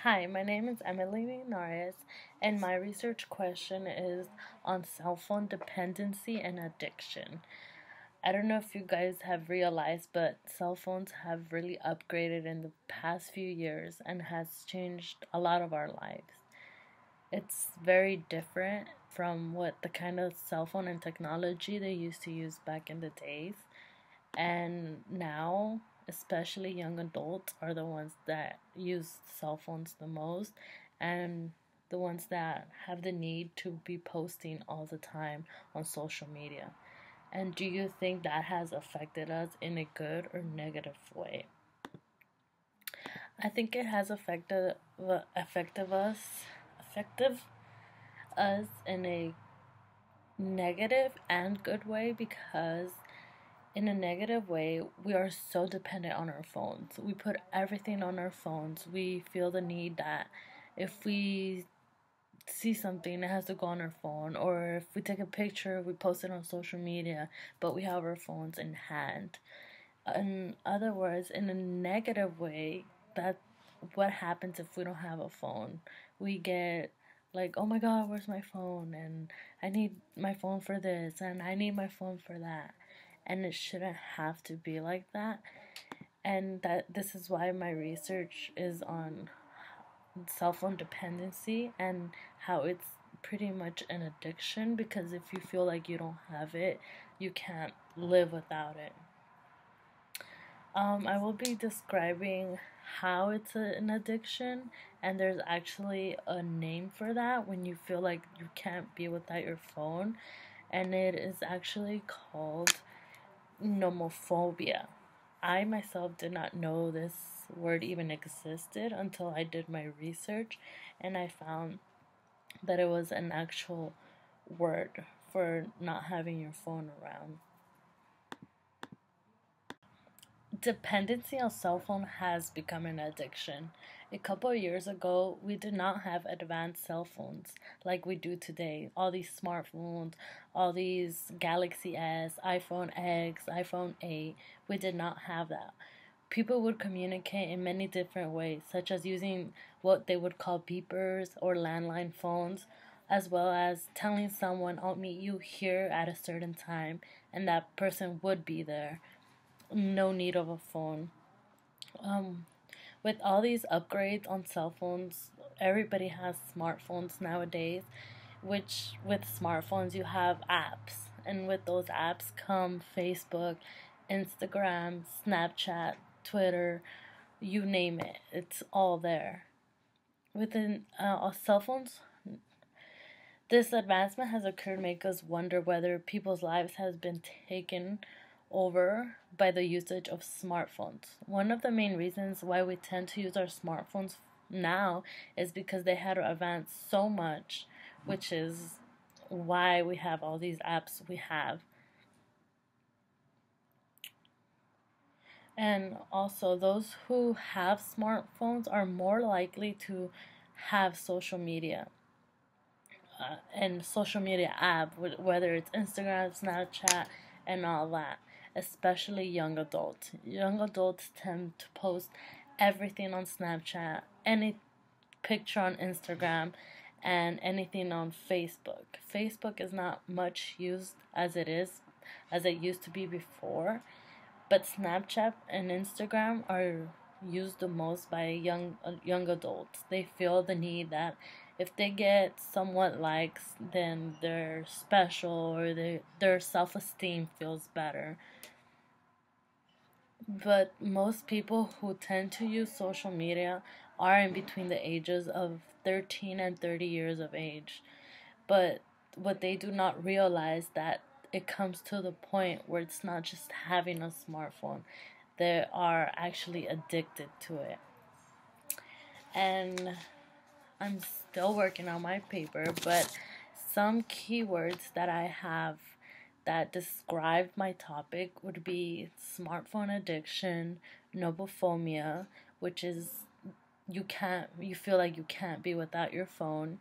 Hi, my name is Emily Linares, and my research question is on cell phone dependency and addiction. I don't know if you guys have realized, but cell phones have really upgraded in the past few years and has changed a lot of our lives. It's very different from what the kind of cell phone and technology they used to use back in the days. And now, especially young adults are the ones that use cell phones the most and the ones that have the need to be posting all the time on social media. And do you think that has affected us in a good or negative way? I think it has affected us in a negative and good way, because in a negative way, we are so dependent on our phones. We put everything on our phones. We feel the need that if we see something, it has to go on our phone. Or if we take a picture, we post it on social media, but we have our phones in hand. In other words, in a negative way, that what happens if we don't have a phone? We get like, oh my god, where's my phone? And I need my phone for this, and I need my phone for that. And it shouldn't have to be like that. And that this is why my research is on cell phone dependency and how it's pretty much an addiction, because if you feel like you don't have it, you can't live without it. I will be describing how it's an addiction, and there's actually a name for that when you feel like you can't be without your phone, and it is actually called nomophobia. I myself did not know this word even existed until I did my research, and I found that it was an actual word for not having your phone around. Dependency on cell phone has become an addiction. A couple of years ago, we did not have advanced cell phones like we do today. All these smartphones, all these Galaxy S, iPhone X, iPhone 8, we did not have that. People would communicate in many different ways, such as using what they would call beepers or landline phones, as well as telling someone, I'll meet you here at a certain time, and that person would be there. No need of a phone. Um, with all these upgrades on cell phones, everybody has smartphones nowadays, which with smartphones you have apps. And with those apps come Facebook, Instagram, Snapchat, Twitter, you name it. It's all there. Within cell phones, this advancement has occurred to make us wonder whether people's lives has been taken over by the usage of smartphones. One of the main reasons why we tend to use our smartphones now is because they had advanced so much, which is why we have all these apps we have. And also, those who have smartphones are more likely to have social media and social media app, whether it's Instagram, Snapchat, and all that. Especially young adults. Young adults tend to post everything on Snapchat, any picture on Instagram, and anything on Facebook. Facebook is not much used as it used to be before, but Snapchat and Instagram are used the most by young adults. They feel the need that if they get somewhat likes, then they're special, or their self esteem feels better. But most people who tend to use social media are in between the ages of 13 and 30 years of age. But what they do not realize that it comes to the point where it's not just having a smartphone. They are actually addicted to it. And I'm still working on my paper, but some keywords that I have that describe my topic would be smartphone addiction, nobophobia, which is you feel like you can't be without your phone,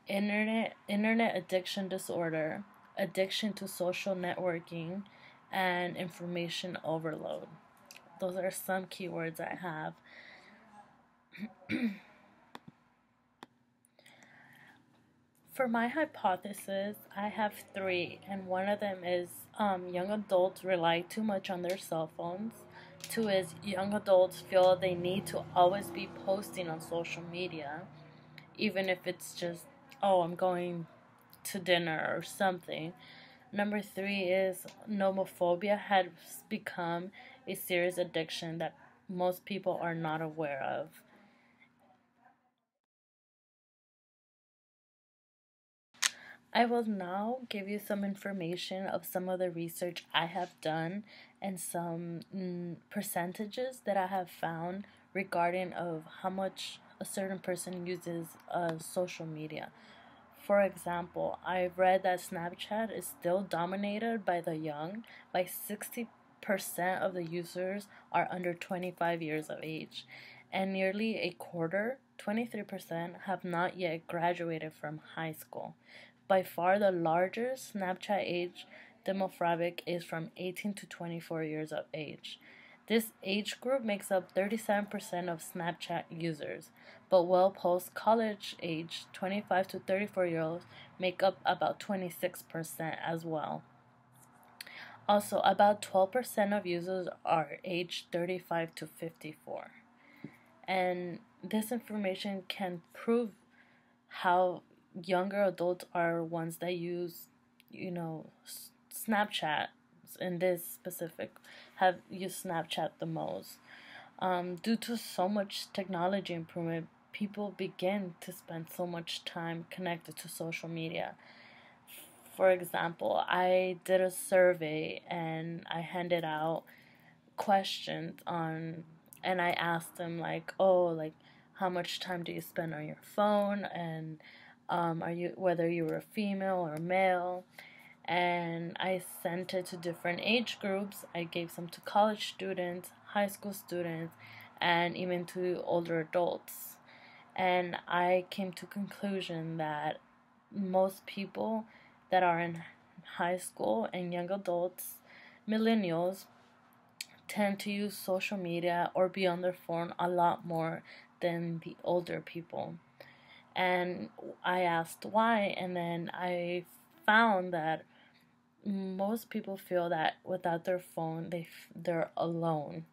internet addiction disorder, addiction to social networking, and information overload. Those are some keywords I have. For my hypothesis, I have three, and one of them is young adults rely too much on their cell phones. Two is young adults feel they need to always be posting on social media, even if it's just, oh, I'm going to dinner or something. Number three is nomophobia has become a serious addiction that most people are not aware of. I will now give you some information of some of the research I have done and some percentages that I have found regarding of how much a certain person uses social media. For example, I read that Snapchat is still dominated by the young. By 60% of the users are under 25 years of age, and nearly a quarter, 23%, have not yet graduated from high school. By far the largest Snapchat age demographic is from 18 to 24 years of age. This age group makes up 37% of Snapchat users, but well post college age 25 to 34-year-olds make up about 26% as well. Also, about 12% of users are aged 35 to 54. And this information can prove how younger adults are ones that use, Snapchat in this specific have used Snapchat the most. Due to so much technology improvement, people begin to spend so much time connected to social media. For example, I did a survey and I handed out questions on, and I asked them like, oh, like how much time do you spend on your phone, and are you whether you were a female or male, and I sent it to different age groups. I gave some to college students, high school students, and even to older adults. And I came to conclusion that most people that are in high school and young adults, millennials, tend to use social media or be on their phone a lot more than the older people. And I asked why, and then I found that most people feel that without their phone, they're alone.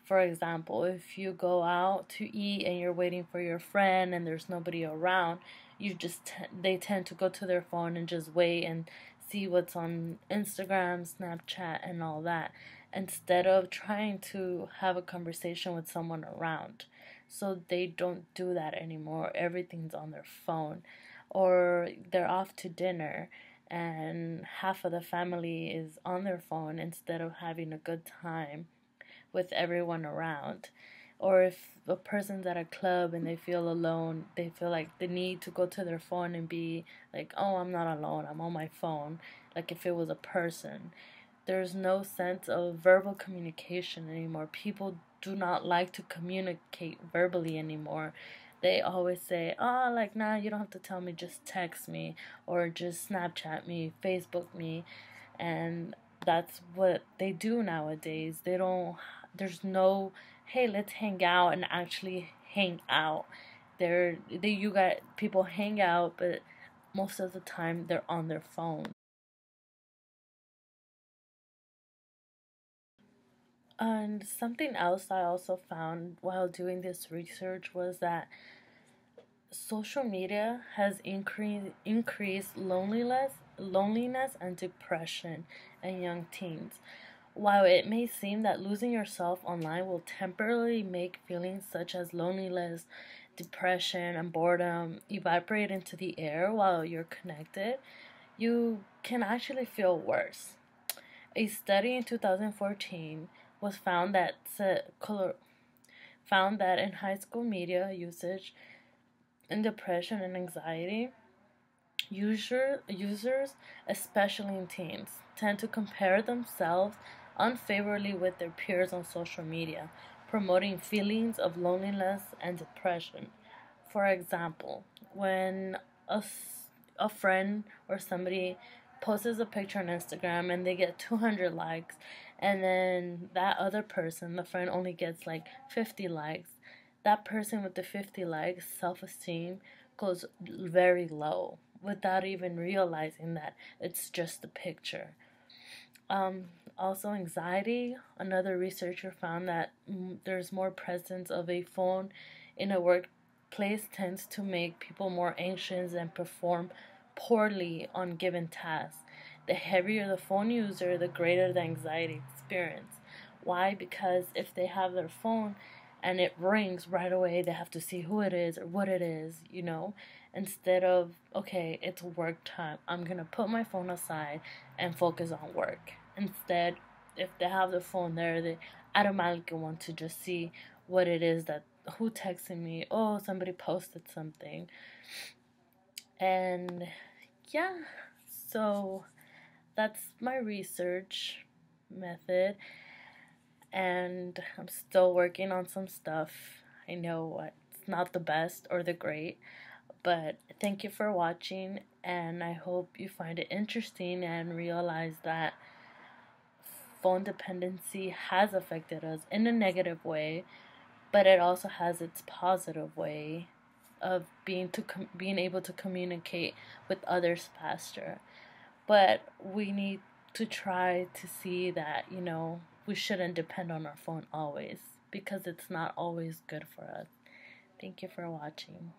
For example, if you go out to eat and you're waiting for your friend and there's nobody around, they tend to go to their phone and just wait and see what's on Instagram, Snapchat, and all that, instead of trying to have a conversation with someone around. So they don't do that anymore. Everything's on their phone, or they're off to dinner and half of the family is on their phone instead of having a good time with everyone around. Or if a person's at a club and they feel alone, they feel like the need to go to their phone and be like, oh, I'm not alone, I'm on my phone, like if it was a person. There's no sense of verbal communication anymore. People do not like to communicate verbally anymore. They always say, oh, like, nah, you don't have to tell me, just text me, or just Snapchat me, Facebook me. And that's what they do nowadays. There's no, hey, let's hang out and actually hang out. You got people hang out, but most of the time they're on their phone. And something else I also found while doing this research was that social media has increased loneliness and depression in young teens. While it may seem that losing yourself online will temporarily make feelings such as loneliness, depression, and boredom evaporate into the air while you're connected, you can actually feel worse. A study in 2014 was found that in high school media usage and depression and anxiety, users, especially in teens, tend to compare themselves unfavorably with their peers on social media, promoting feelings of loneliness and depression. For example, when a friend or somebody posts a picture on Instagram and they get 200 likes, and then that other person, the friend, only gets like 50 likes, that person with the 50 likes, self esteem goes very low, without even realizing that it's just a picture. Also, anxiety. Another researcher found that there's more presence of a phone in a workplace tends to make people more anxious and perform poorly on given tasks. The heavier the phone user, the greater the anxiety experience. Why? Because if they have their phone and it rings right away, they have to see who it is or what it is, instead of, okay, it's work time. I'm going to put my phone aside and focus on work. Instead, if they have the phone there, they automatically want to just see what it is that, who texted me, oh, somebody posted something. And yeah, so that's my research method, and I'm still working on some stuff. I know it's not the best or the great, but thank you for watching, and I hope you find it interesting and realize that phone dependency has affected us in a negative way, but it also has its positive way of being able to communicate with others faster. But we need to try to see that, we shouldn't depend on our phone always, because it's not always good for us. Thank you for watching.